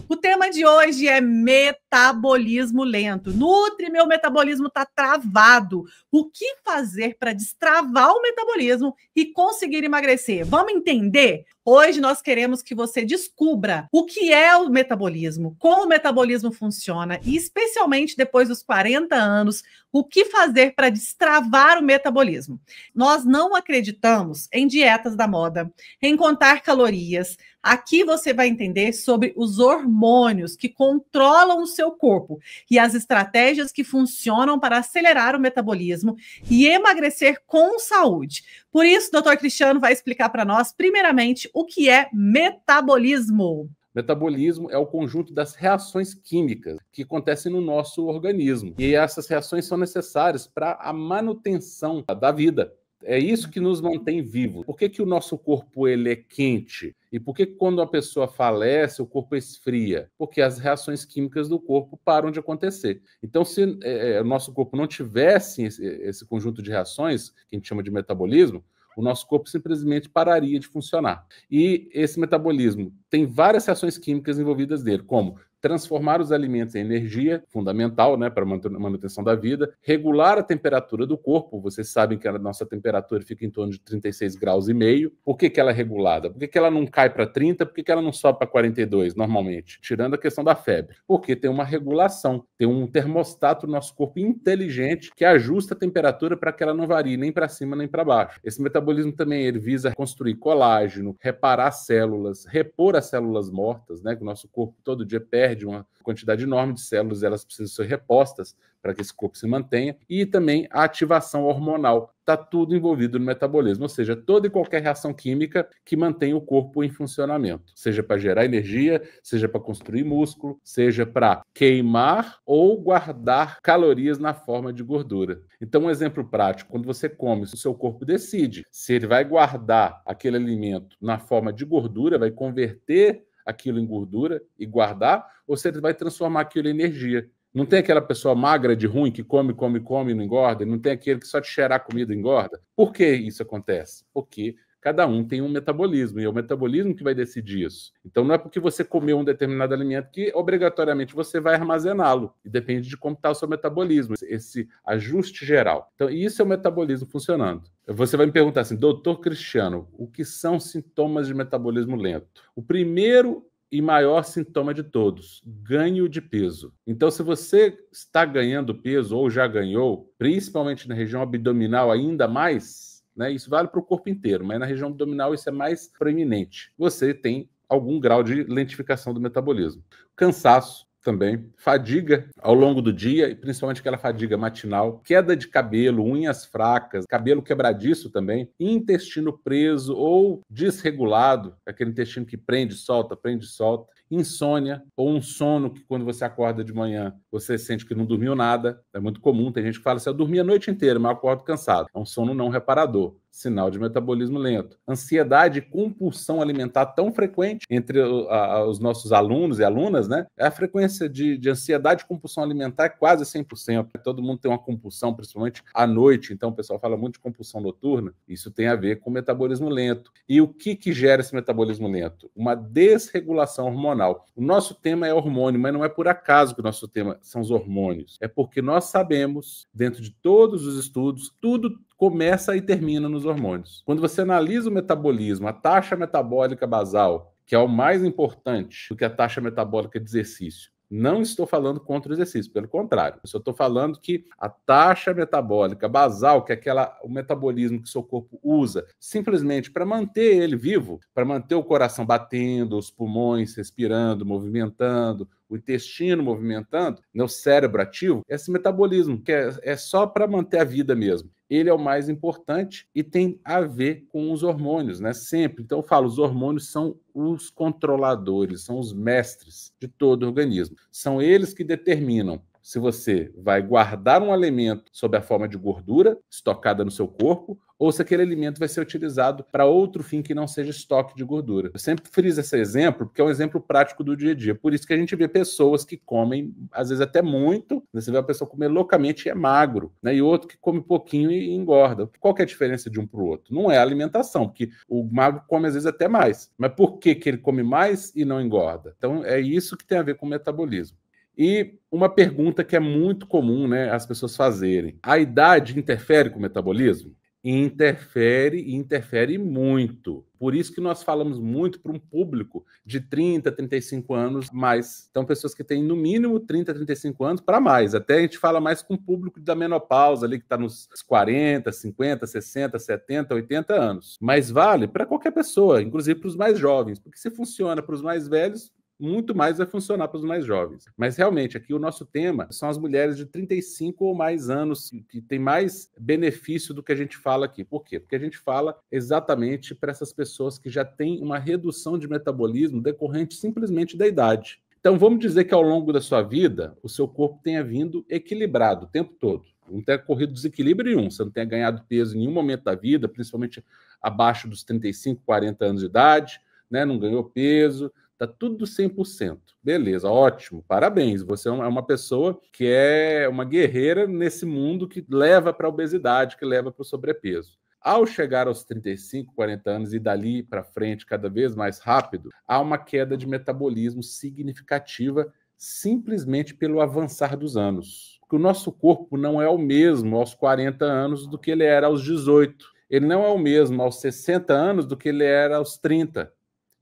O tema de hoje é metabolismo lento. Nutri, meu metabolismo está travado. O que fazer para destravar o metabolismo e conseguir emagrecer? Vamos entender? Hoje nós queremos que você descubra o que é o metabolismo, como o metabolismo funciona e, especialmente depois dos 40 anos, o que fazer para destravar o metabolismo. Nós não acreditamos em dietas da moda, em contar calorias. Aqui você vai entender sobre os hormônios que controlam o seu corpo e as estratégias que funcionam para acelerar o metabolismo e emagrecer com saúde. Por isso, o Dr. Cristiano vai explicar para nós, primeiramente, o que é metabolismo. Metabolismo é o conjunto das reações químicas que acontecem no nosso organismo. E essas reações são necessárias para a manutenção da vida. É isso que nos mantém vivos. Por que o nosso corpo ele é quente? E por que quando uma pessoa falece, o corpo esfria? Porque as reações químicas do corpo param de acontecer. Então, se o nosso corpo não tivesse esse conjunto de reações, que a gente chama de metabolismo, o nosso corpo simplesmente pararia de funcionar. E esse metabolismo tem várias reações químicas envolvidas nele, como transformar os alimentos em energia, fundamental, né, para a manutenção da vida, regular a temperatura do corpo. Vocês sabem que a nossa temperatura fica em torno de 36 graus e meio. Por que ela é regulada? Por que ela não cai para 30? Por que ela não sobe para 42 normalmente? Tirando a questão da febre. Porque tem uma regulação, tem um termostato no nosso corpo inteligente que ajusta a temperatura para que ela não varie nem para cima nem para baixo. Esse metabolismo também ele visa construir colágeno, reparar células, repor as células mortas, né, que o nosso corpo todo dia perde uma quantidade enorme de células, elas precisam ser repostas para que esse corpo se mantenha, e também a ativação hormonal. Está tudo envolvido no metabolismo, ou seja, toda e qualquer reação química que mantém o corpo em funcionamento, seja para gerar energia, seja para construir músculo, seja para queimar ou guardar calorias na forma de gordura. Então, um exemplo prático, quando você come, o seu corpo decide se ele vai guardar aquele alimento na forma de gordura, vai converter aquilo em gordura e guardar, ou se ele vai transformar aquilo em energia. Não tem aquela pessoa magra de ruim que come e não engorda, não tem aquele que só de cheirar comida engorda. Por que isso acontece? Porque cada um tem um metabolismo, e é o metabolismo que vai decidir isso. Então não é porque você comeu um determinado alimento que obrigatoriamente você vai armazená-lo, e depende de como está o seu metabolismo, esse ajuste geral. Então isso é o metabolismo funcionando. Você vai me perguntar assim, doutor Cristiano, o que são sintomas de metabolismo lento? O primeiro e maior sintoma de todos, ganho de peso. Então, se você está ganhando peso ou já ganhou, principalmente na região abdominal ainda mais, né, isso vale para o corpo inteiro, mas na região abdominal isso é mais proeminente. Você tem algum grau de lentificação do metabolismo. Cansaço também, fadiga ao longo do dia, e principalmente aquela fadiga matinal, queda de cabelo, unhas fracas, cabelo quebradiço também, intestino preso ou desregulado, aquele intestino que prende, solta, insônia ou um sono que quando você acorda de manhã você sente que não dormiu nada, é muito comum, tem gente que fala assim, eu dormi a noite inteira, mas eu acordo cansado, é um sono não reparador, sinal de metabolismo lento. Ansiedade e compulsão alimentar tão frequente entre os nossos alunos e alunas, né? A frequência de ansiedade e compulsão alimentar é quase 100%. Todo mundo tem uma compulsão, principalmente à noite, então o pessoal fala muito de compulsão noturna, isso tem a ver com metabolismo lento. E o que gera esse metabolismo lento? Uma desregulação hormonal. O nosso tema é hormônio, mas não é por acaso que o nosso tema são os hormônios. É porque nós sabemos, dentro de todos os estudos, tudo começa e termina nos hormônios. Quando você analisa o metabolismo, a taxa metabólica basal, que é o mais importante do que a taxa metabólica de exercício, não estou falando contra o exercício, pelo contrário. Eu só estou falando que a taxa metabólica basal, que é o metabolismo que o seu corpo usa simplesmente para manter ele vivo, para manter o coração batendo, os pulmões respirando, movimentando, o intestino movimentando, né, o cérebro ativo, esse metabolismo, que é só para manter a vida mesmo. Ele é o mais importante e tem a ver com os hormônios, né? Sempre. Então eu falo, os hormônios são os controladores, são os mestres de todo o organismo. São eles que determinam se você vai guardar um alimento sob a forma de gordura estocada no seu corpo, ou se aquele alimento vai ser utilizado para outro fim que não seja estoque de gordura. Eu sempre friso esse exemplo, porque é um exemplo prático do dia a dia. Por isso que a gente vê pessoas que comem, às vezes até muito, você vê uma pessoa comer loucamente e é magro, né? E outro que come pouquinho e engorda. Qual que é a diferença de um para o outro? Não é a alimentação, porque o magro come às vezes até mais. Mas por que que ele come mais e não engorda? Então é isso que tem a ver com o metabolismo. E uma pergunta que é muito comum, né, as pessoas fazerem: a idade interfere com o metabolismo? Interfere e interfere muito. Por isso que nós falamos muito para um público de 30, 35 anos mais. Então, pessoas que têm no mínimo 30, 35 anos para mais. Até a gente fala mais com o público da menopausa, ali que está nos 40, 50, 60, 70, 80 anos. Mas vale para qualquer pessoa, inclusive para os mais jovens, porque se funciona para os mais velhos, muito mais vai funcionar para os mais jovens. Mas realmente, aqui o nosso tema são as mulheres de 35 ou mais anos, que tem mais benefício do que a gente fala aqui. Por quê? Porque a gente fala exatamente para essas pessoas que já têm uma redução de metabolismo decorrente simplesmente da idade. Então, vamos dizer que ao longo da sua vida, o seu corpo tenha vindo equilibrado o tempo todo. Não tenha corrido desequilíbrio nenhum, você não tenha ganhado peso em nenhum momento da vida, principalmente abaixo dos 35, 40 anos de idade, né? Não ganhou peso, tá tudo 100%. Beleza, ótimo, parabéns. Você é uma pessoa que é uma guerreira nesse mundo que leva para a obesidade, que leva para o sobrepeso. Ao chegar aos 35, 40 anos e dali para frente cada vez mais rápido, há uma queda de metabolismo significativa simplesmente pelo avançar dos anos. Porque o nosso corpo não é o mesmo aos 40 anos do que ele era aos 18. Ele não é o mesmo aos 60 anos do que ele era aos 30.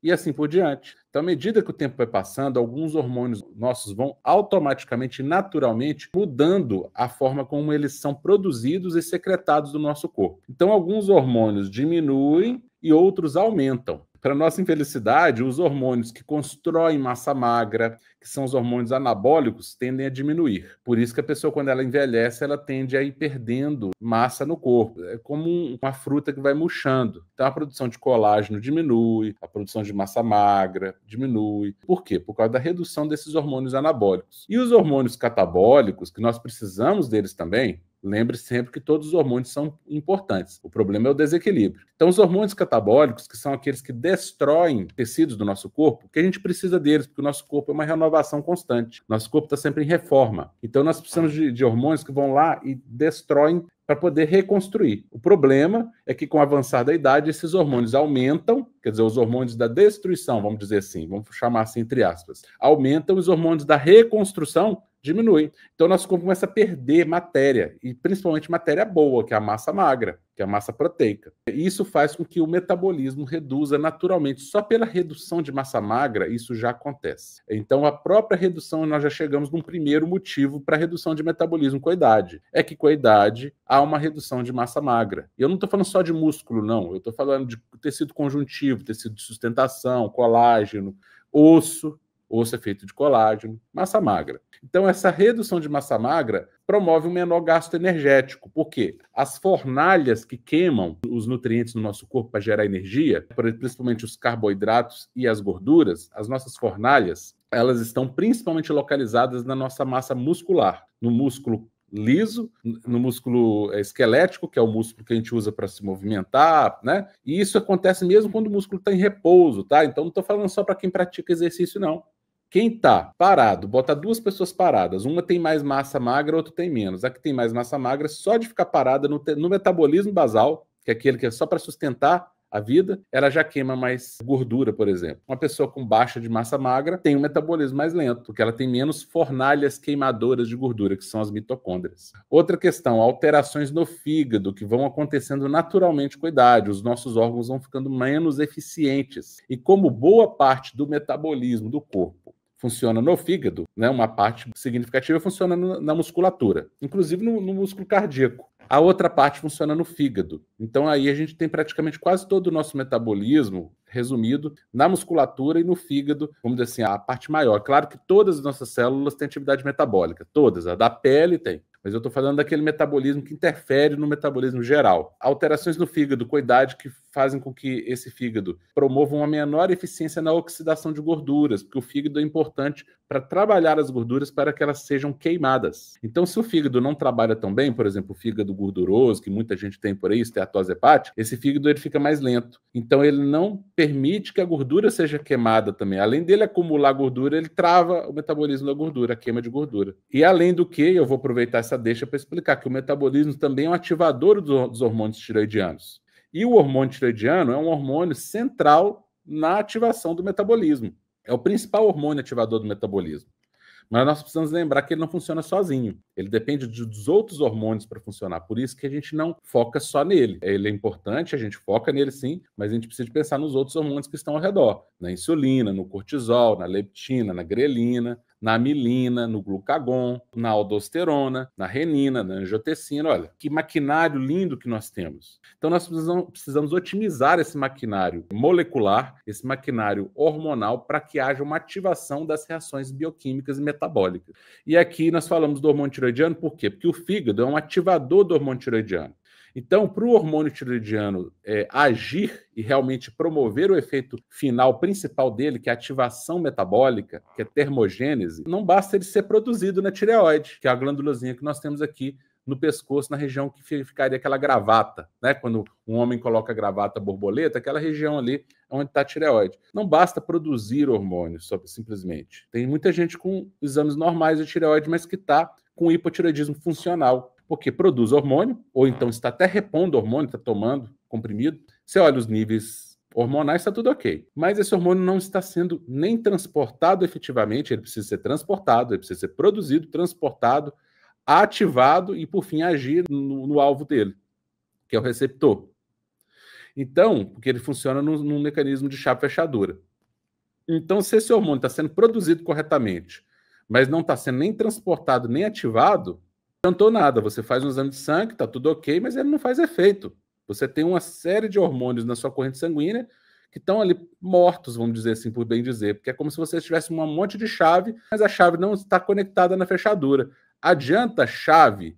E assim por diante. Então, à medida que o tempo vai passando, alguns hormônios nossos vão automaticamente, naturalmente, mudando a forma como eles são produzidos e secretados do nosso corpo. Então, alguns hormônios diminuem e outros aumentam. Para nossa infelicidade, os hormônios que constroem massa magra, que são os hormônios anabólicos, tendem a diminuir. Por isso que a pessoa, quando ela envelhece, ela tende a ir perdendo massa no corpo. É como uma fruta que vai murchando. Então, a produção de colágeno diminui, a produção de massa magra diminui. Por quê? Por causa da redução desses hormônios anabólicos. E os hormônios catabólicos, que nós precisamos deles também, lembre sempre que todos os hormônios são importantes. O problema é o desequilíbrio. Então, os hormônios catabólicos, que são aqueles que destroem tecidos do nosso corpo, que a gente precisa deles, porque o nosso corpo é uma renovação constante. Nosso corpo está sempre em reforma. Então, nós precisamos de hormônios que vão lá e destroem para poder reconstruir. O problema é que, com o avançar da idade, esses hormônios aumentam, quer dizer, os hormônios da destruição, vamos dizer assim, vamos chamar assim entre aspas, aumentam, os hormônios da reconstrução diminui. Então, nosso corpo começa a perder matéria, e principalmente matéria boa, que é a massa magra, que é a massa proteica. E isso faz com que o metabolismo reduza naturalmente. Só pela redução de massa magra, isso já acontece. Então, a própria redução, nós já chegamos num primeiro motivo para a redução de metabolismo com a idade. É que com a idade há uma redução de massa magra. E eu não estou falando só de músculo, não. Eu estou falando de tecido conjuntivo, tecido de sustentação, colágeno, osso. Osso é feito de colágeno, massa magra. Então, essa redução de massa magra promove um menor gasto energético. Por quê? As fornalhas que queimam os nutrientes no nosso corpo para gerar energia, principalmente os carboidratos e as gorduras, as nossas fornalhas, elas estão principalmente localizadas na nossa massa muscular, no músculo liso, no músculo esquelético, que é o músculo que a gente usa para se movimentar, né? E isso acontece mesmo quando o músculo está em repouso, tá? Então, não estou falando só para quem pratica exercício, não. Quem está parado, bota duas pessoas paradas, uma tem mais massa magra, outra tem menos. A que tem mais massa magra, só de ficar parada no metabolismo basal, que é aquele que é só para sustentar a vida, ela já queima mais gordura, por exemplo. Uma pessoa com baixa de massa magra tem um metabolismo mais lento, porque ela tem menos fornalhas queimadoras de gordura, que são as mitocôndrias. Outra questão, alterações no fígado, que vão acontecendo naturalmente com a idade. Os nossos órgãos vão ficando menos eficientes. E como boa parte do metabolismo do corpo funciona no fígado, né? Uma parte significativa funciona na musculatura, inclusive no músculo cardíaco. A outra parte funciona no fígado. Então aí a gente tem praticamente quase todo o nosso metabolismo resumido na musculatura e no fígado, vamos dizer assim, a parte maior. Claro que todas as nossas células têm atividade metabólica, todas, a da pele tem. mas eu estou falando daquele metabolismo que interfere no metabolismo geral. Alterações no fígado com a idade que fazem com que esse fígado promova uma menor eficiência na oxidação de gorduras, porque o fígado é importante para trabalhar as gorduras para que elas sejam queimadas. Então, se o fígado não trabalha tão bem, por exemplo, o fígado gorduroso, que muita gente tem por aí, esteatose hepática, esse fígado ele fica mais lento. Então, ele não permite que a gordura seja queimada também. Além dele acumular gordura, ele trava o metabolismo da gordura, a queima de gordura. E além do que, eu vou aproveitar essa deixa para explicar que o metabolismo também é um ativador dos hormônios tireoidianos. E o hormônio tireoidiano é um hormônio central na ativação do metabolismo. É o principal hormônio ativador do metabolismo. Mas nós precisamos lembrar que ele não funciona sozinho. Ele depende dos outros hormônios para funcionar. Por isso que a gente não foca só nele. Ele é importante, a gente foca nele sim, mas a gente precisa pensar nos outros hormônios que estão ao redor. Na insulina, no cortisol, na leptina, na grelina, na amilina, no glucagon, na aldosterona, na renina, na angiotensina. Olha, que maquinário lindo que nós temos. Então nós precisamos otimizar esse maquinário molecular, esse maquinário hormonal, para que haja uma ativação das reações bioquímicas e metabólicas. E aqui nós falamos do hormônio tireoidiano, por quê? Porque o fígado é um ativador do hormônio tireoidiano. Então, para o hormônio tireoidiano agir e realmente promover o efeito final principal dele, que é a ativação metabólica, que é termogênese, não basta ele ser produzido na tireoide, que é a glândulazinha que nós temos aqui no pescoço, na região que ficaria aquela gravata, né? Quando um homem coloca a gravata borboleta, aquela região ali onde está a tireoide. Não basta produzir hormônios, simplesmente. Tem muita gente com exames normais de tireoide, mas que está com hipotireoidismo funcional, porque produz hormônio, ou então está até repondo hormônio, está tomando comprimido. Você olha os níveis hormonais, está tudo ok. Mas esse hormônio não está sendo nem transportado efetivamente, ele precisa ser transportado, ele precisa ser produzido, transportado, ativado e, por fim, agir no alvo dele, que é o receptor. Então, porque ele funciona num mecanismo de chave-fechadura. Então, se esse hormônio está sendo produzido corretamente, mas não está sendo nem transportado, nem ativado, não adiantou nada. Você faz um exame de sangue, está tudo ok, mas ele não faz efeito. Você tem uma série de hormônios na sua corrente sanguínea que estão ali mortos, vamos dizer assim, por bem dizer, porque é como se você tivesse um monte de chave, mas a chave não está conectada na fechadura. Adianta a chave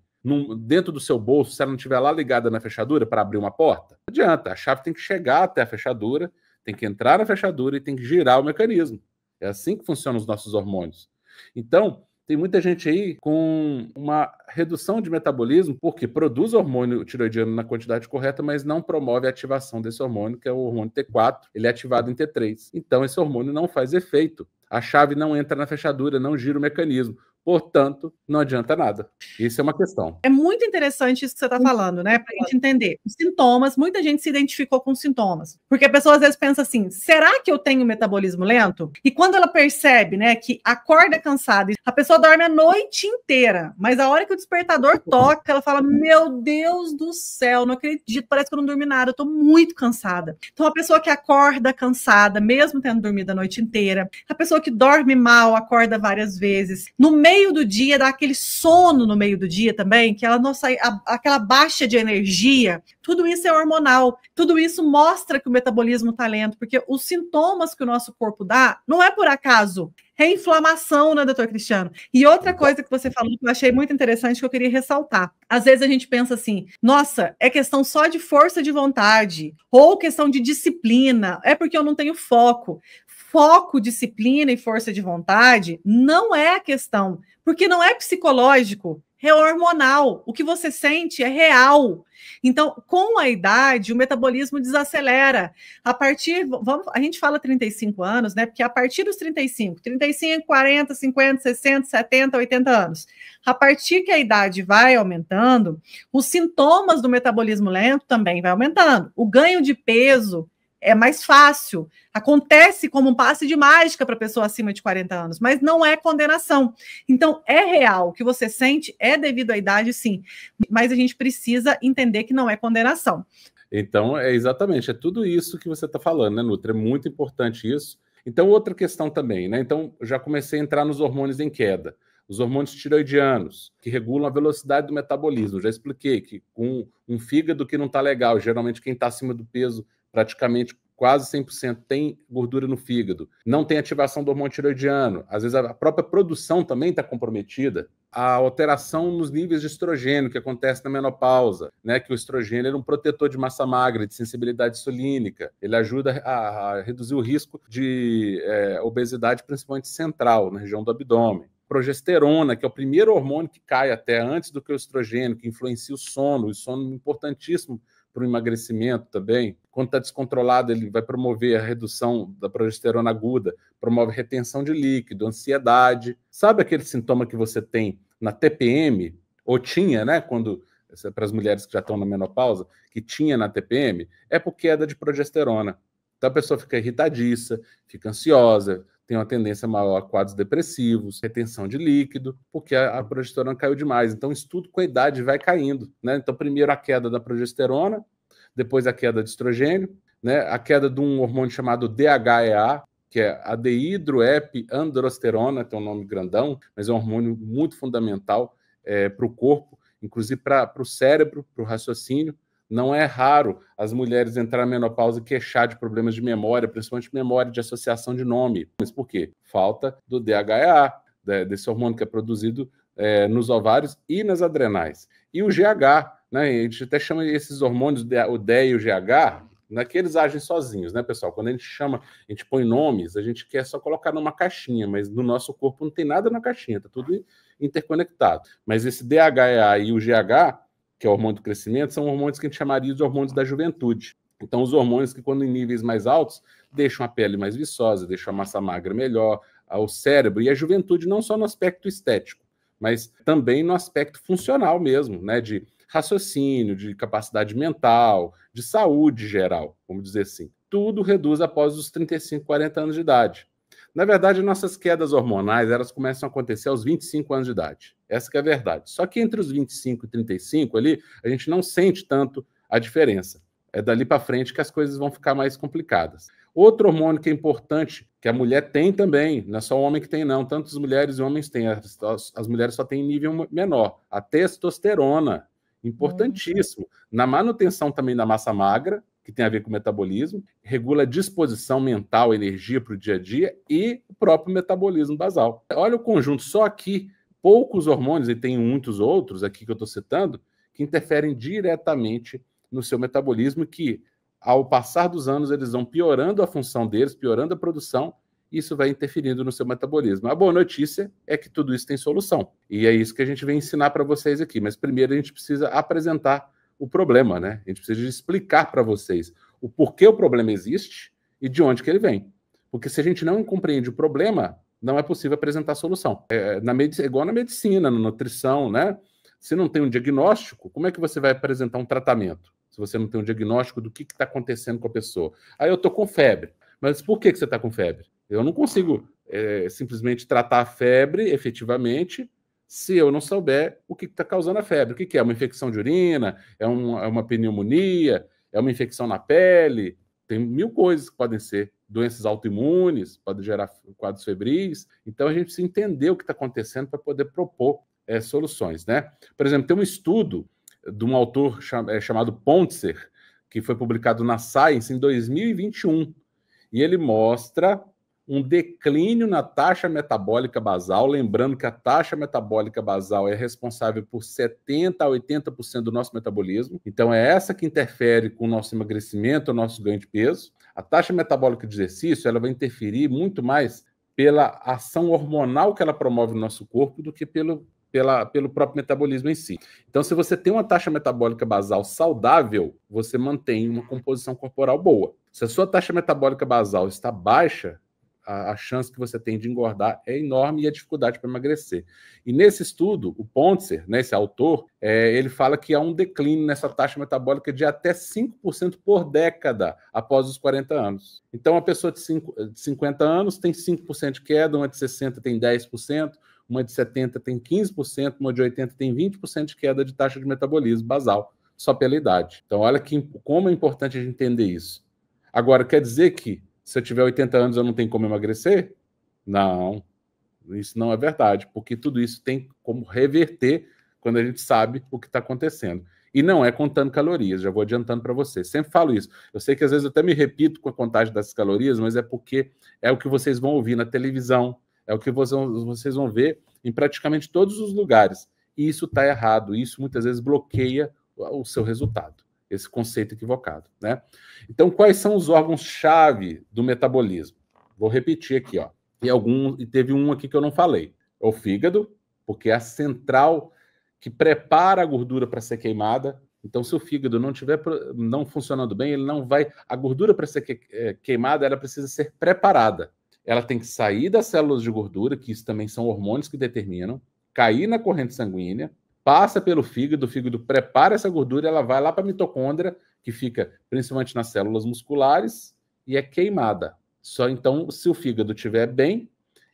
dentro do seu bolso, se ela não estiver lá ligada na fechadura para abrir uma porta? Não adianta. A chave tem que chegar até a fechadura, tem que entrar na fechadura e tem que girar o mecanismo. É assim que funcionam os nossos hormônios. Então, tem muita gente aí com uma redução de metabolismo porque produz hormônio tireoidiano na quantidade correta, mas não promove a ativação desse hormônio, que é o hormônio T4. Ele é ativado em T3. Então, esse hormônio não faz efeito. A chave não entra na fechadura, não gira o mecanismo. Portanto, não adianta nada. Isso é uma questão. É muito interessante isso que você está falando, né? Para a gente entender. Os sintomas, muita gente se identificou com sintomas. Porque a pessoa às vezes pensa assim: será que eu tenho metabolismo lento? E quando ela percebe, né, que acorda cansada, a pessoa dorme a noite inteira, mas a hora que o despertador toca, ela fala: meu Deus do céu, não acredito, parece que eu não dormi nada, eu estou muito cansada. Então, a pessoa que acorda cansada, mesmo tendo dormido a noite inteira, a pessoa que dorme mal, acorda várias vezes, no meio do dia, dá aquele sono no meio do dia também, que ela não sai, aquela baixa de energia, tudo isso é hormonal, tudo isso mostra que o metabolismo está lento, porque os sintomas que o nosso corpo dá, não é por acaso, é inflamação, né, doutor Cristiano? E outra coisa que você falou que eu achei muito interessante, que eu queria ressaltar. Às vezes a gente pensa assim, nossa, é questão só de força de vontade, ou questão de disciplina, é porque eu não tenho foco. Foco, disciplina e força de vontade não é a questão, porque não é psicológico, é hormonal. O que você sente é real. Então, com a idade, o metabolismo desacelera. A gente fala 35 anos, né? Porque a partir dos 35, 40, 50, 60, 70, 80 anos, a partir que a idade vai aumentando, os sintomas do metabolismo lento também vai aumentando. O ganho de peso é mais fácil, acontece como um passe de mágica para pessoa acima de 40 anos, mas não é condenação. Então, é real, o que você sente é devido à idade, sim, mas a gente precisa entender que não é condenação. Então, é exatamente, é tudo isso que você está falando, né, Nutri? É muito importante isso. Então, outra questão também, né? Então, já comecei a entrar nos hormônios em queda. Os hormônios tireoidianos, que regulam a velocidade do metabolismo. Já expliquei que com um fígado que não está legal, geralmente quem está acima do peso praticamente quase 100% tem gordura no fígado, não tem ativação do hormônio tiroidiano, às vezes a própria produção também está comprometida, a alteração nos níveis de estrogênio que acontece na menopausa, né? Que o estrogênio é um protetor de massa magra, de sensibilidade insulínica, ele ajuda a reduzir o risco de obesidade, principalmente central, na região do abdômen. Progesterona, que é o primeiro hormônio que cai até antes do que o estrogênio, que influencia o sono é importantíssimo para o emagrecimento também. Quando está descontrolado, ele vai promover a redução da progesterona aguda, promove retenção de líquido, ansiedade. Sabe aquele sintoma que você tem na TPM, ou tinha, né, para as mulheres que já estão na menopausa, que tinha na TPM? É por queda de progesterona. Então a pessoa fica irritadiça, fica ansiosa, tem uma tendência maior a quadros depressivos, retenção de líquido, porque a progesterona caiu demais. Então, isso tudo com a idade vai caindo, né? Então, primeiro a queda da progesterona, depois a queda de estrogênio, né? A queda de um hormônio chamado DHEA, que é a dehidroepiandrosterona, tem um nome grandão, mas é um hormônio muito fundamental para o corpo, inclusive para o cérebro, para o raciocínio. Não é raro as mulheres entrarem na menopausa e queixar de problemas de memória, principalmente memória de associação de nome. Mas por quê? Falta do DHEA, desse hormônio que é produzido nos ovários e nas adrenais. E o GH, né? A gente até chama esses hormônios, o DE e o GH, não é que eles agem sozinhos, né, pessoal? Quando a gente põe nomes, a gente quer só colocar numa caixinha, mas no nosso corpo não tem nada na caixinha, tá tudo interconectado. Mas esse DHEA e o GH, que é o hormônio do crescimento, são hormônios que a gente chamaria de hormônios da juventude. Então, os hormônios que, quando em níveis mais altos, deixam a pele mais viçosa, deixam a massa magra melhor, o cérebro e a juventude, não só no aspecto estético, mas também no aspecto funcional mesmo, né? De raciocínio, de capacidade mental, de saúde geral, vamos dizer assim. Tudo reduz após os 35, 40 anos de idade. Na verdade, nossas quedas hormonais, elas começam a acontecer aos 25 anos de idade. Essa que é a verdade. Só que entre os 25 e 35 ali, a gente não sente tanto a diferença. É dali para frente que as coisas vão ficar mais complicadas. Outro hormônio que é importante, que a mulher tem também, não é só o homem que tem não, tanto as mulheres e homens têm, as mulheres só têm em nível menor, a testosterona, importantíssimo. Na manutenção também da massa magra, que tem a ver com o metabolismo, regula a disposição mental, energia para o dia a dia e o próprio metabolismo basal. Olha o conjunto, só aqui, poucos hormônios, e tem muitos outros aqui que eu estou citando, que interferem diretamente no seu metabolismo, que ao passar dos anos eles vão piorando a função deles, piorando a produção, e isso vai interferindo no seu metabolismo. A boa notícia é que tudo isso tem solução, e é isso que a gente vem ensinar para vocês aqui, mas primeiro a gente precisa apresentar o problema, né? A gente precisa explicar para vocês o porquê o problema existe e de onde que ele vem. Porque se a gente não compreende o problema, não é possível apresentar a solução. Igual na medicina, na nutrição, né? Se não tem um diagnóstico, como é que você vai apresentar um tratamento? Se você não tem um diagnóstico do que está acontecendo com a pessoa. Aí eu estou com febre. Mas por que você está com febre? Eu não consigo simplesmente tratar a febre efetivamente se eu não souber o que está causando a febre. O que é? Uma infecção de urina? É uma pneumonia? É uma infecção na pele? Tem mil coisas que podem ser. Doenças autoimunes, podem gerar quadros febris. Então, a gente precisa entender o que está acontecendo para poder propor soluções, né? Por exemplo, tem um estudo de um autor chamado Pontzer, que foi publicado na Science em 2021, e ele mostra um declínio na taxa metabólica basal, lembrando que a taxa metabólica basal é responsável por 70% a 80% do nosso metabolismo, então é essa que interfere com o nosso emagrecimento, o nosso ganho de peso. A taxa metabólica de exercício, ela vai interferir muito mais pela ação hormonal que ela promove no nosso corpo do que pelo próprio metabolismo em si. Então, se você tem uma taxa metabólica basal saudável, você mantém uma composição corporal boa. Se a sua taxa metabólica basal está baixa, a chance que você tem de engordar é enorme e a dificuldade para emagrecer. E nesse estudo, o Pontzer, né, esse autor, ele fala que há um declínio nessa taxa metabólica de até 5% por década após os 40 anos. Então, a pessoa de 50 anos tem 5% de queda, uma de 60 tem 10%, uma de 70 tem 15%, uma de 80 tem 20% de queda de taxa de metabolismo basal, só pela idade. Então, olha como é importante a gente entender isso. Agora, quer dizer que se eu tiver 80 anos eu não tenho como emagrecer? Não, isso não é verdade, porque tudo isso tem como reverter quando a gente sabe o que está acontecendo. E não é contando calorias, já vou adiantando para vocês. Sempre falo isso. Eu sei que às vezes eu até me repito com a contagem das calorias, mas é porque é o que vocês vão ouvir na televisão, é o que vocês vão ver em praticamente todos os lugares. E isso está errado, isso muitas vezes bloqueia o seu resultado, esse conceito equivocado, né? Então, quais são os órgãos-chave do metabolismo? Vou repetir aqui, ó. E teve um aqui que eu não falei. É o fígado, porque é a central que prepara a gordura para ser queimada. Então, se o fígado não estiver não funcionando bem, ele não vai. A gordura para ser queimada, ela precisa ser preparada. Ela tem que sair das células de gordura, que isso também são hormônios que determinam, cair na corrente sanguínea, passa pelo fígado, o fígado prepara essa gordura, ela vai lá para a mitocôndria, que fica principalmente nas células musculares, e é queimada. Só então, se o fígado estiver bem,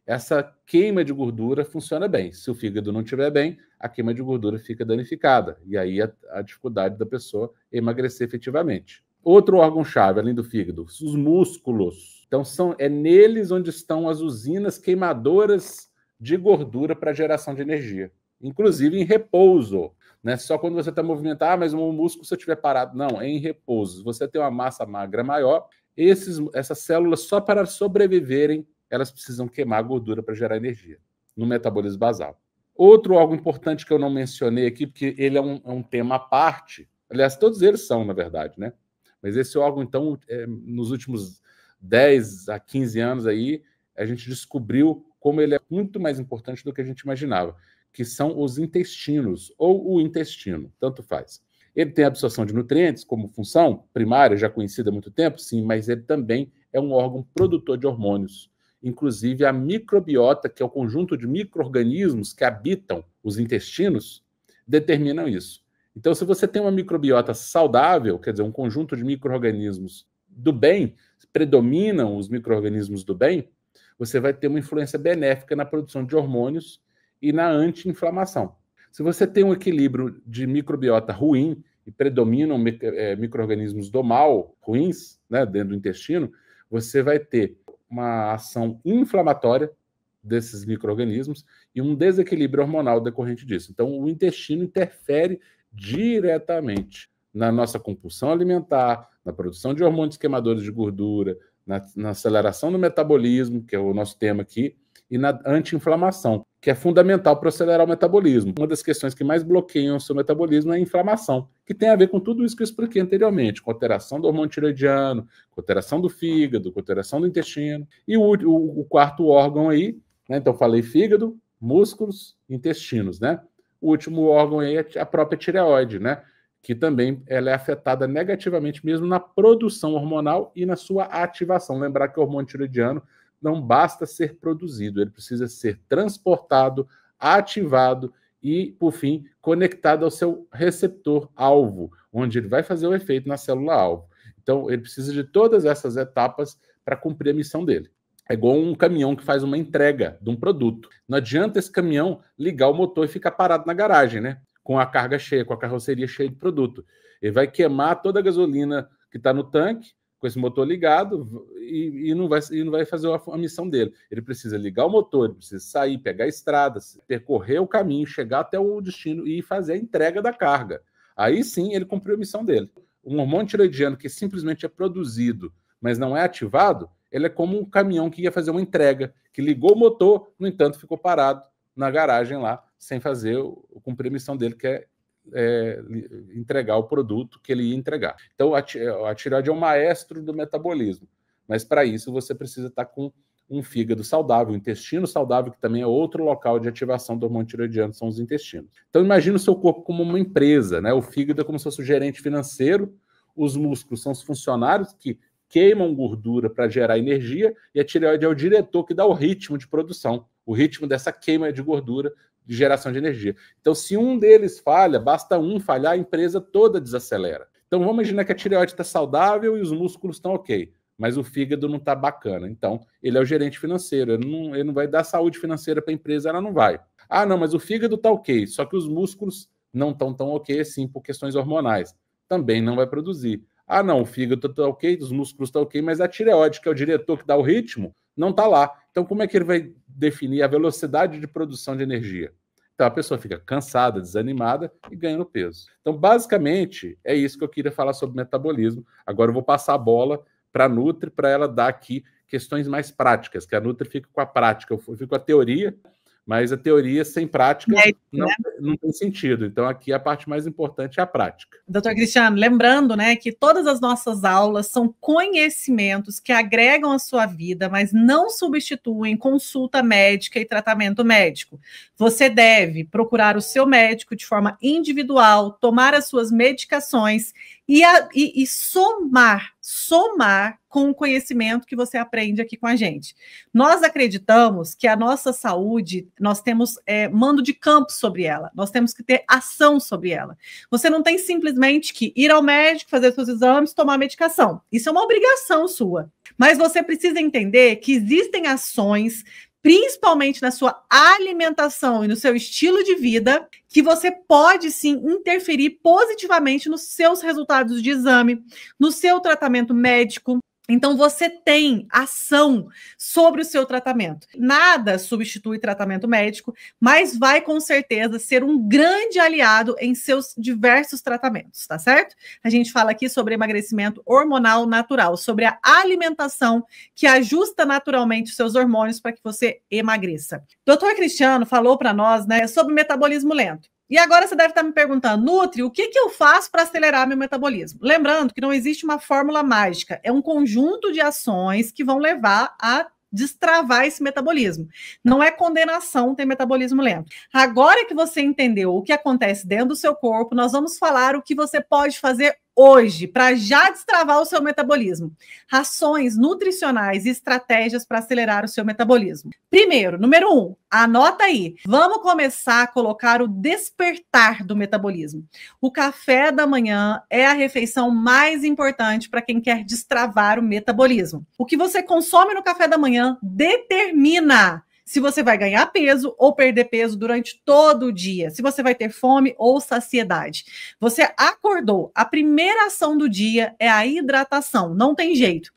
essa queima de gordura funciona bem. Se o fígado não estiver bem, a queima de gordura fica danificada. E aí a dificuldade da pessoa emagrecer efetivamente. Outro órgão-chave, além do fígado, os músculos. Então, é neles onde estão as usinas queimadoras de gordura para geração de energia. Inclusive em repouso. Não é só quando você está movimentando, mas o músculo se eu estiver parado. Não, é em repouso. Se você tem uma massa magra maior, essas células, só para sobreviverem, elas precisam queimar gordura para gerar energia no metabolismo basal. Outro órgão importante que eu não mencionei aqui, porque ele é um tema à parte, aliás, todos eles são, na verdade, né? Mas esse órgão, então, nos últimos 10 a 15 anos aí, a gente descobriu como ele é muito mais importante do que a gente imaginava, que são os intestinos, ou o intestino, tanto faz. Ele tem absorção de nutrientes como função primária, já conhecida há muito tempo, sim, mas ele também é um órgão produtor de hormônios. Inclusive, a microbiota, que é o conjunto de micro-organismos que habitam os intestinos, determinam isso. Então, se você tem uma microbiota saudável, quer dizer, um conjunto de micro-organismos do bem, predominam os micro-organismos do bem, você vai ter uma influência benéfica na produção de hormônios e na anti-inflamação. Se você tem um equilíbrio de microbiota ruim e predominam micro-organismos do mal, ruins, né, dentro do intestino, você vai ter uma ação inflamatória desses micro-organismos e um desequilíbrio hormonal decorrente disso. Então, o intestino interfere diretamente na nossa compulsão alimentar, na produção de hormônios queimadores de gordura, na aceleração do metabolismo, que é o nosso tema aqui, e na anti-inflamação, que é fundamental para acelerar o metabolismo. Uma das questões que mais bloqueiam o seu metabolismo é a inflamação, que tem a ver com tudo isso que eu expliquei anteriormente, com alteração do hormônio tireoidiano, com alteração do fígado, com alteração do intestino. E o quarto órgão aí, né, então falei fígado, músculos, intestinos, né? O último órgão aí é a própria tireoide, né? Que também ela é afetada negativamente mesmo na produção hormonal e na sua ativação. Lembrar que o hormônio tireoidiano não basta ser produzido, ele precisa ser transportado, ativado e, por fim, conectado ao seu receptor-alvo, onde ele vai fazer o efeito na célula-alvo. Então, ele precisa de todas essas etapas para cumprir a missão dele. É igual um caminhão que faz uma entrega de um produto. Não adianta esse caminhão ligar o motor e ficar parado na garagem, né? Com a carga cheia, com a carroceria cheia de produto. Ele vai queimar toda a gasolina que está no tanque, com esse motor ligado, e não vai fazer a missão dele. Ele precisa ligar o motor, ele precisa sair, pegar a estrada, percorrer o caminho, chegar até o destino e fazer a entrega da carga. Aí sim ele cumpriu a missão dele. Um hormônio tireoidiano que simplesmente é produzido, mas não é ativado, ele é como um caminhão que ia fazer uma entrega, que ligou o motor, no entanto ficou parado na garagem lá, sem cumprir a missão dele, que é entregar o produto que ele ia entregar. Então, a tireoide é um maestro do metabolismo, mas para isso você precisa estar com um fígado saudável, um intestino saudável, que também é outro local de ativação do hormônio tireoidiano, são os intestinos. Então, imagine o seu corpo como uma empresa, né? O fígado é como se fosse o gerente financeiro, os músculos são os funcionários que queimam gordura para gerar energia, e a tireoide é o diretor que dá o ritmo de produção, o ritmo dessa queima de gordura, de geração de energia. Então, se um deles falha, basta um falhar, a empresa toda desacelera. Então, vamos imaginar que a tireoide está saudável e os músculos estão ok, mas o fígado não está bacana. Então, ele é o gerente financeiro, ele não vai dar saúde financeira para a empresa, ela não vai. Ah, não, mas o fígado está ok, só que os músculos não estão tão ok assim por questões hormonais. Também não vai produzir. Ah, não, o fígado está ok, os músculos estão ok, mas a tireoide, que é o diretor que dá o ritmo, não está lá. Então, como é que ele vai definir a velocidade de produção de energia? Então a pessoa fica cansada, desanimada e ganhando peso. Então, basicamente, é isso que eu queria falar sobre metabolismo. Agora eu vou passar a bola para a Nutri, para ela dar aqui questões mais práticas, que a Nutri fica com a prática, eu fico com a teoria, mas a teoria sem prática não tem sentido. Então, aqui a parte mais importante é a prática. Doutor Cristiano, lembrando, né, que todas as nossas aulas são conhecimentos que agregam a sua vida, mas não substituem consulta médica e tratamento médico. Você deve procurar o seu médico de forma individual, tomar as suas medicações e somar com o conhecimento que você aprende aqui com a gente. Nós acreditamos que a nossa saúde, nós temos mando de campo sobre ela, nós temos que ter ação sobre ela. Você não tem simplesmente que ir ao médico, fazer seus exames, tomar medicação. Isso é uma obrigação sua. Mas você precisa entender que existem ações, principalmente na sua alimentação e no seu estilo de vida, que você pode sim interferir positivamente nos seus resultados de exame, no seu tratamento médico. Então, você tem ação sobre o seu tratamento. Nada substitui tratamento médico, mas vai com certeza ser um grande aliado em seus diversos tratamentos, tá certo? A gente fala aqui sobre emagrecimento hormonal natural, sobre a alimentação que ajusta naturalmente os seus hormônios para que você emagreça. Doutor Cristiano falou para nós, né, sobre metabolismo lento. E agora você deve estar me perguntando, Nutri, o que eu faço para acelerar meu metabolismo? Lembrando que não existe uma fórmula mágica, é um conjunto de ações que vão levar a destravar esse metabolismo. Não é condenação ter metabolismo lento. Agora que você entendeu o que acontece dentro do seu corpo, nós vamos falar o que você pode fazer hoje para já destravar o seu metabolismo. Ações nutricionais e estratégias para acelerar o seu metabolismo. Primeiro, número 1, anota aí. Vamos começar a colocar o despertar do metabolismo. O café da manhã é a refeição mais importante para quem quer destravar o metabolismo. O que você consome no café da manhã determina se você vai ganhar peso ou perder peso durante todo o dia, se você vai ter fome ou saciedade. Você acordou, a primeira ação do dia é a hidratação, não tem jeito.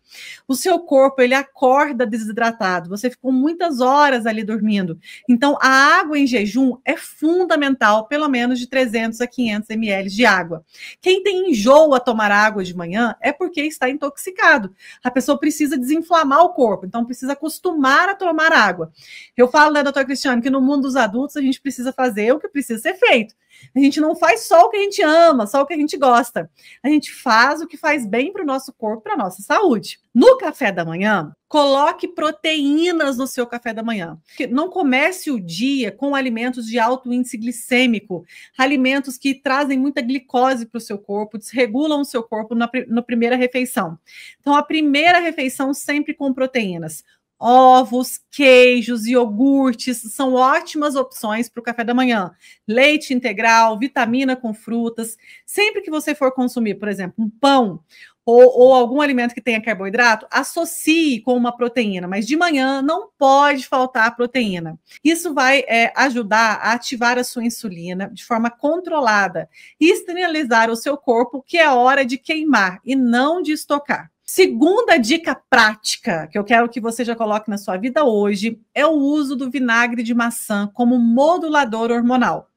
O seu corpo, ele acorda desidratado, você ficou muitas horas ali dormindo. Então, a água em jejum é fundamental, pelo menos de 300 a 500 ml de água. Quem tem enjoo a tomar água de manhã é porque está intoxicado. A pessoa precisa desinflamar o corpo, então precisa acostumar a tomar água. Eu falo, né, doutor Cristiano, que no mundo dos adultos a gente precisa fazer o que precisa ser feito. A gente não faz só o que a gente ama, só o que a gente gosta. A gente faz o que faz bem para o nosso corpo, para a nossa saúde. No café da manhã, coloque proteínas no seu café da manhã. Não comece o dia com alimentos de alto índice glicêmico, alimentos que trazem muita glicose para o seu corpo, desregulam o seu corpo na primeira refeição. Então, a primeira refeição sempre com proteínas. Ovos, queijos, iogurtes são ótimas opções para o café da manhã. Leite integral, vitamina com frutas. Sempre que você for consumir, por exemplo, um pão ou algum alimento que tenha carboidrato, associe com uma proteína, mas de manhã não pode faltar proteína. Isso vai ajudar a ativar a sua insulina de forma controlada e sinalizar ao seu corpo que é hora de queimar e não de estocar. Segunda dica prática que eu quero que você já coloque na sua vida hoje é o uso do vinagre de maçã como modulador hormonal.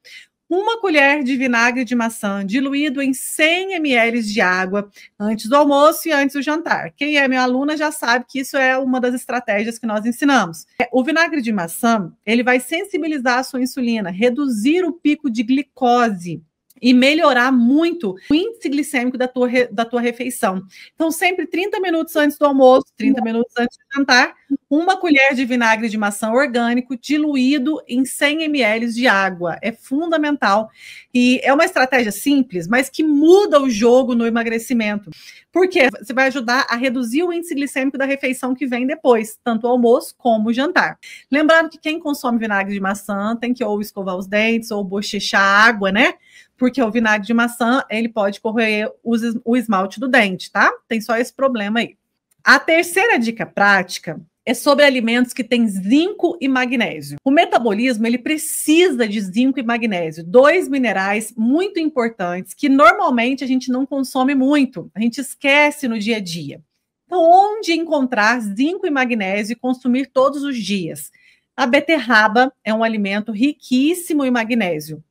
1 colher de vinagre de maçã diluído em 100 ml de água antes do almoço e antes do jantar. Quem é minha aluna já sabe que isso é uma das estratégias que nós ensinamos. O vinagre de maçã, ele vai sensibilizar a sua insulina, reduzir o pico de glicose e melhorar muito o índice glicêmico da tua refeição. Então, sempre 30 minutos antes do almoço, 30 minutos antes do jantar, 1 colher de vinagre de maçã orgânico diluído em 100 ml de água. É fundamental. E é uma estratégia simples, mas que muda o jogo no emagrecimento. Porque você vai ajudar a reduzir o índice glicêmico da refeição que vem depois, tanto o almoço como o jantar. Lembrando que quem consome vinagre de maçã tem que ou escovar os dentes ou bochechar água, né? Porque o vinagre de maçã, ele pode corroer o esmalte do dente, tá? Tem só esse problema aí. A terceira dica prática é sobre alimentos que têm zinco e magnésio. O metabolismo, ele precisa de zinco e magnésio, 2 minerais muito importantes que normalmente a gente não consome muito, a gente esquece no dia a dia. Então, onde encontrar zinco e magnésio e consumir todos os dias? A beterraba é um alimento riquíssimo em magnésio.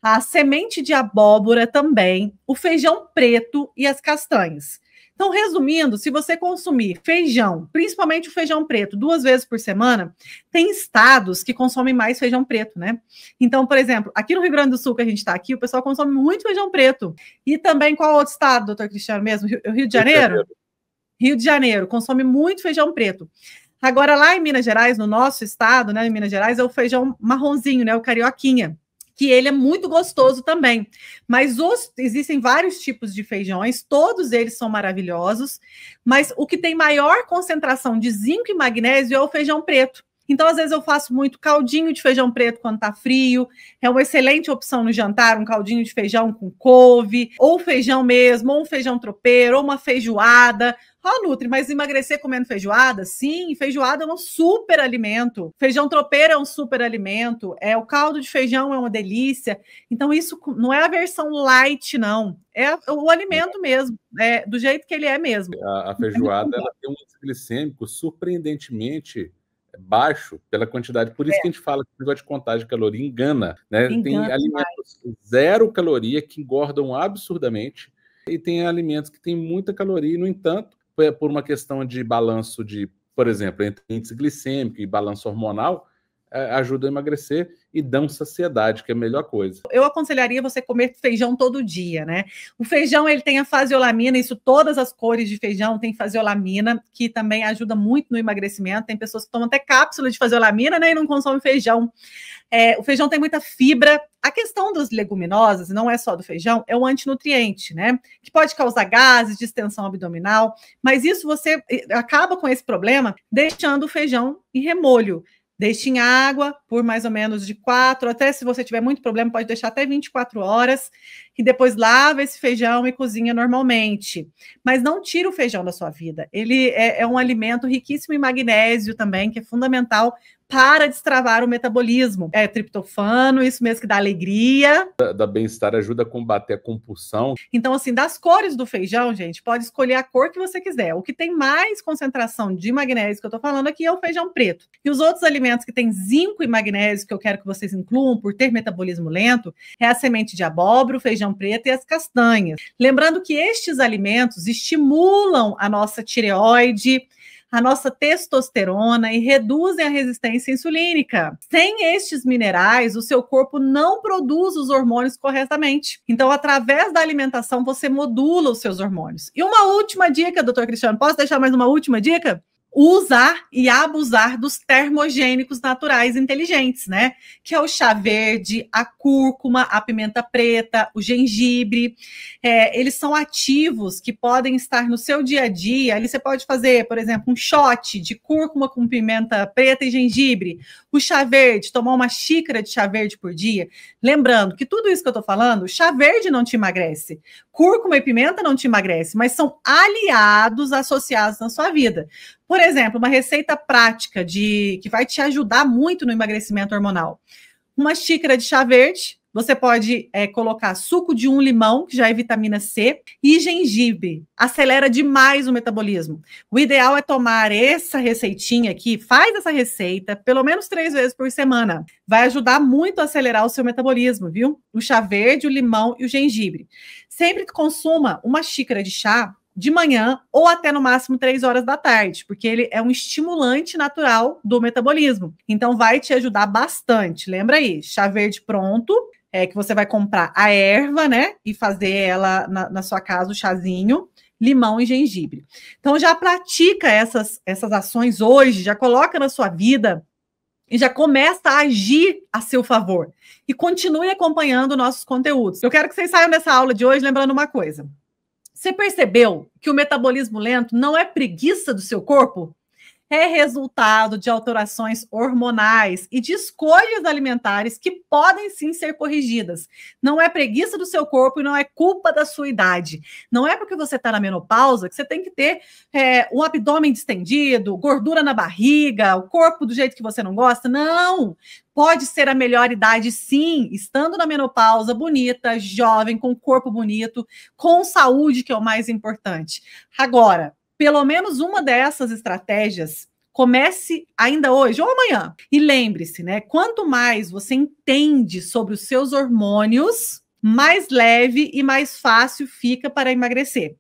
A semente de abóbora também, o feijão preto e as castanhas. Então, resumindo, se você consumir feijão, principalmente o feijão preto, 2 vezes por semana, tem estados que consomem mais feijão preto, né? Então, por exemplo, aqui no Rio Grande do Sul, que a gente está aqui, o pessoal consome muito feijão preto. E também, qual outro estado, doutor Cristiano, mesmo? Rio de Janeiro? Rio de Janeiro, consome muito feijão preto. Agora, lá em Minas Gerais, no nosso estado, né, em Minas Gerais, é o feijão marronzinho, né, o carioquinha, que ele é muito gostoso também. Mas existem vários tipos de feijões, todos eles são maravilhosos, mas o que tem maior concentração de zinco e magnésio é o feijão preto. Então, às vezes, eu faço muito caldinho de feijão preto quando tá frio. É uma excelente opção no jantar, um caldinho de feijão com couve, ou feijão mesmo, ou um feijão tropeiro, ou uma feijoada. Nutri, mas emagrecer comendo feijoada? Sim, feijoada é um super alimento. Feijão tropeiro é um super alimento. O caldo de feijão é uma delícia. Então, isso não é a versão light, não. É o alimento mesmo, do jeito que ele é mesmo. A feijoada ela tem um índice glicêmico surpreendentemente baixo pela quantidade. Por isso que a gente fala que o negócio de contagem de caloria engana, né? Tem alimentos zero caloria que engordam absurdamente e tem alimentos que têm muita caloria e, no entanto, por uma questão de balanço por exemplo, entre índice glicêmico e balanço hormonal, ajuda a emagrecer e dão saciedade, que é a melhor coisa. Eu aconselharia você comer feijão todo dia, né? O feijão, ele tem a faseolamina, isso todas as cores de feijão tem faseolamina, que também ajuda muito no emagrecimento. Tem pessoas que tomam até cápsula de faseolamina, né, e não consomem feijão. O feijão tem muita fibra. A questão das leguminosas, não é só do feijão, é o antinutriente, né? Que pode causar gases, distensão abdominal, mas isso você acaba com esse problema deixando o feijão em remolho. Deixe em água por mais ou menos de 4, até se você tiver muito problema, pode deixar até 24 horas, e depois lava esse feijão e cozinha normalmente. Mas não tira o feijão da sua vida. Ele é um alimento riquíssimo em magnésio também, que é fundamental para destravar o metabolismo. É triptofano, isso mesmo que dá alegria. Dá bem-estar, ajuda a combater a compulsão. Então, assim, das cores do feijão, gente, pode escolher a cor que você quiser. O que tem mais concentração de magnésio que eu tô falando aqui é o feijão preto. E os outros alimentos que têm zinco e magnésio, que eu quero que vocês incluam por ter metabolismo lento, é a semente de abóbora, o feijão preto e as castanhas. Lembrando que estes alimentos estimulam a nossa tireoide, a nossa testosterona e reduzem a resistência insulínica. Sem estes minerais, o seu corpo não produz os hormônios corretamente. Então, através da alimentação, você modula os seus hormônios. E uma última dica, doutor Cristiano, posso deixar mais uma última dica? Usar e abusar dos termogênicos naturais inteligentes, né? Que é o chá verde, a cúrcuma, a pimenta preta, o gengibre. Eles são ativos que podem estar no seu dia a dia. Ali você pode fazer, por exemplo, um shot de cúrcuma com pimenta preta e gengibre. O chá verde, tomar uma xícara de chá verde por dia. Lembrando que tudo isso que eu tô falando, chá verde não te emagrece. Cúrcuma e pimenta não te emagrece, mas são aliados associados na sua vida. Por exemplo, uma receita prática que vai te ajudar muito no emagrecimento hormonal. Uma xícara de chá verde, você pode colocar suco de um limão, que já é vitamina C, e gengibre. Acelera demais o metabolismo. O ideal é tomar essa receitinha aqui, faz essa receita pelo menos 3 vezes por semana. Vai ajudar muito a acelerar o seu metabolismo, viu? O chá verde, o limão e o gengibre. Sempre que consuma uma xícara de chá, de manhã ou até no máximo 3 horas da tarde, porque ele é um estimulante natural do metabolismo. Então vai te ajudar bastante. Lembra aí, chá verde pronto, que você vai comprar a erva, né? E fazer ela na sua casa, o chazinho, limão e gengibre. Então já pratica essas ações hoje, já coloca na sua vida e já começa a agir a seu favor. E continue acompanhando nossos conteúdos. Eu quero que vocês saiam dessa aula de hoje lembrando uma coisa. Você percebeu que o metabolismo lento não é preguiça do seu corpo? É resultado de alterações hormonais e de escolhas alimentares que podem sim ser corrigidas. Não é preguiça do seu corpo e não é culpa da sua idade. Não é porque você está na menopausa que você tem que ter um abdômen distendido, gordura na barriga, o corpo do jeito que você não gosta. Não! Pode ser a melhor idade, sim, estando na menopausa, bonita, jovem, com corpo bonito, com saúde, que é o mais importante. Agora, pelo menos uma dessas estratégias Comece ainda hoje ou amanhã. E lembre-se, né? Quanto mais você entende sobre os seus hormônios, mais leve e mais fácil fica para emagrecer.